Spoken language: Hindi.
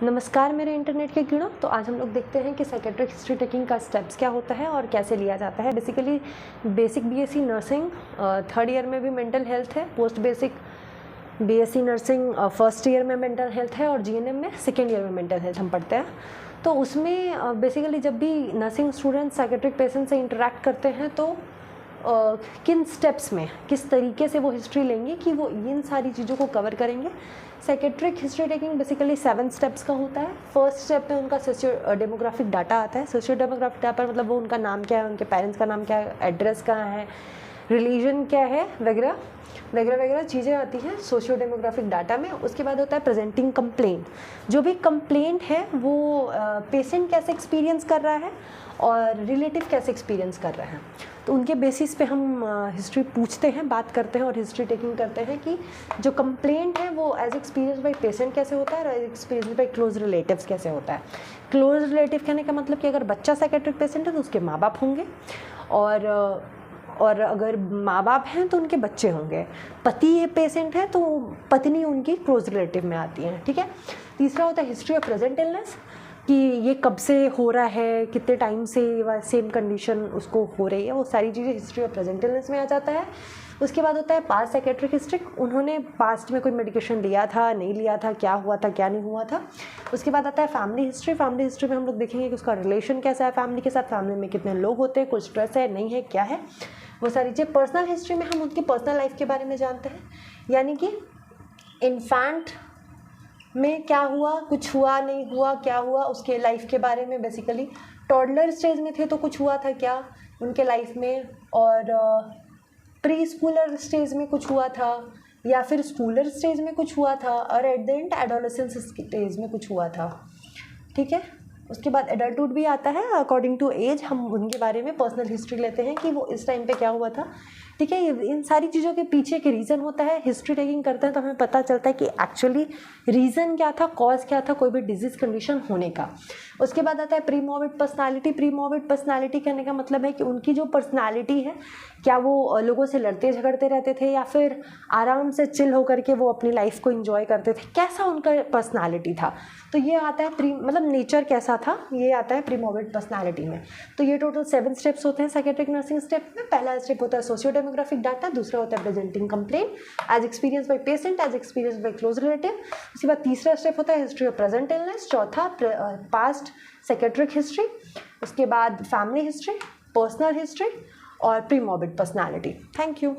नमस्कार मेरे इंटरनेट के कीड़ों। तो आज हम लोग देखते हैं कि साइकेट्रिक हिस्ट्री टेकिंग का स्टेप्स क्या होता है और कैसे लिया जाता है। Basically basic BSc nursing third year में भी मेंटल हेल्थ है, post basic BSc nursing first year में मेंटल हेल्थ है और जीएनएम में सेकेंड ईयर में मेंटल हेल्थ हम पढ़ते हैं। तो उसमें बेसिकली जब भी नर्सिंग स्टूडेंट्स साइकेट्रिक पेशेंट से इंटरेक्ट करते हैं तो किन स्टेप्स में किस तरीके से वो हिस्ट्री लेंगे कि वो इन सारी चीज़ों को कवर करेंगे। Psychiatric history taking basically 7 steps का होता है। फर्स्ट स्टेप में उनका सोशियो डेमोग्राफिक डाटा आता है। सोशियो डेमोग्राफिक डाटा मतलब वो उनका नाम क्या है, उनके पेरेंट्स का नाम क्या है, एड्रेस कहाँ है, रिलीजन क्या है, वगैरह वगैरह वगैरह चीज़ें आती हैं सोशियो डेमोग्राफिक डाटा में। उसके बाद होता है प्रेजेंटिंग कंप्लेंट। जो भी कंप्लेंट है वो पेशेंट कैसे एक्सपीरियंस कर रहा है और रिलेटिव कैसे एक्सपीरियंस कर रहे हैं, तो उनके बेसिस पे हम हिस्ट्री पूछते हैं, बात करते हैं और हिस्ट्री टेकिंग करते हैं कि जो कंप्लेंट है वो एज एक्सपीरियंस बाई पेशेंट कैसे होता है और as experience by close relatives कैसे होता है। क्लोज रिलेटिव कहने का मतलब कि अगर बच्चा साइकेट्रिक पेशेंट है तो उसके माँ बाप होंगे और अगर माँ बाप हैं तो उनके बच्चे होंगे। पति पेशेंट है तो पत्नी उनकी क्लोज रिलेटिव में आती हैं। ठीक है। तीसरा होता है हिस्ट्री ऑफ प्रेजेंट इलनेस, कि ये कब से हो रहा है, कितने टाइम से सेम कंडीशन उसको हो रही है, वो सारी चीज़ें हिस्ट्री ऑफ प्रेजेंट इलनेस में आ जाता है। उसके बाद होता है पास्ट साइकेट्रिक हिस्ट्री, उन्होंने पास्ट में कोई मेडिकेशन लिया था, नहीं लिया था, क्या हुआ था, क्या नहीं हुआ था। उसके बाद आता है फैमिली हिस्ट्री। फैमिली हिस्ट्री में हम लोग देखेंगे कि उसका रिलेशन कैसा है फैमिली के साथ, फैमिली में कितने लोग होते हैं, कुछ स्ट्रेस है, नहीं है, क्या है, वो सारी चीज़ें। पर्सनल हिस्ट्री में हम उनकी पर्सनल लाइफ के बारे में जानते हैं, यानी कि इन्फेंट में क्या हुआ, कुछ हुआ, नहीं हुआ, क्या हुआ, उसके लाइफ के बारे में। बेसिकली टॉडलर स्टेज में थे तो कुछ हुआ था क्या उनके लाइफ में, और प्री स्कूलर स्टेज में कुछ हुआ था, या फिर स्कूलर स्टेज में कुछ हुआ था, और at the end adolescence stage में कुछ हुआ था। ठीक है। उसके बाद एडल्टहुड भी आता है। अकॉर्डिंग टू एज हम उनके बारे में पर्सनल हिस्ट्री लेते हैं कि वो इस टाइम पे क्या हुआ था। ठीक है। इन सारी चीज़ों के पीछे एक रीज़न होता है। हिस्ट्री टेकिंग करते हैं तो हमें पता चलता है कि एक्चुअली रीज़न क्या था, कॉज क्या था कोई भी डिजीज़ कंडीशन होने का। उसके बाद आता है pre morbid personality. Pre morbid personality कहने का मतलब है कि उनकी जो पर्सनालिटी है, क्या वो लोगों से लड़ते झगड़ते रहते थे या फिर आराम से चिल होकर के वो अपनी लाइफ को एंजॉय करते थे, कैसा उनका पर्सनालिटी था। तो ये आता है प्री मतलब नेचर कैसा था, ये आता है प्री मॉर्बिड पर्सनालिटी में। तो ये टोटल 7 स्टेप्स होते हैं साइकेट्रिक नर्सिंग स्टेप में। पहला स्टेप होता है सोशियो डेमोग्राफिक डाटा, दूसरा होता है presenting complaint as experience by patient, as experience by close relative. उसके बाद तीसरा स्टेप होता है हिस्ट्री ऑफ प्रेजेंट इलनेस, चौथा पास्ट साइकेट्रिक हिस्ट्री, उसके बाद फैमिली हिस्ट्री, पर्सनल हिस्ट्री और premorbid personality. Thank you.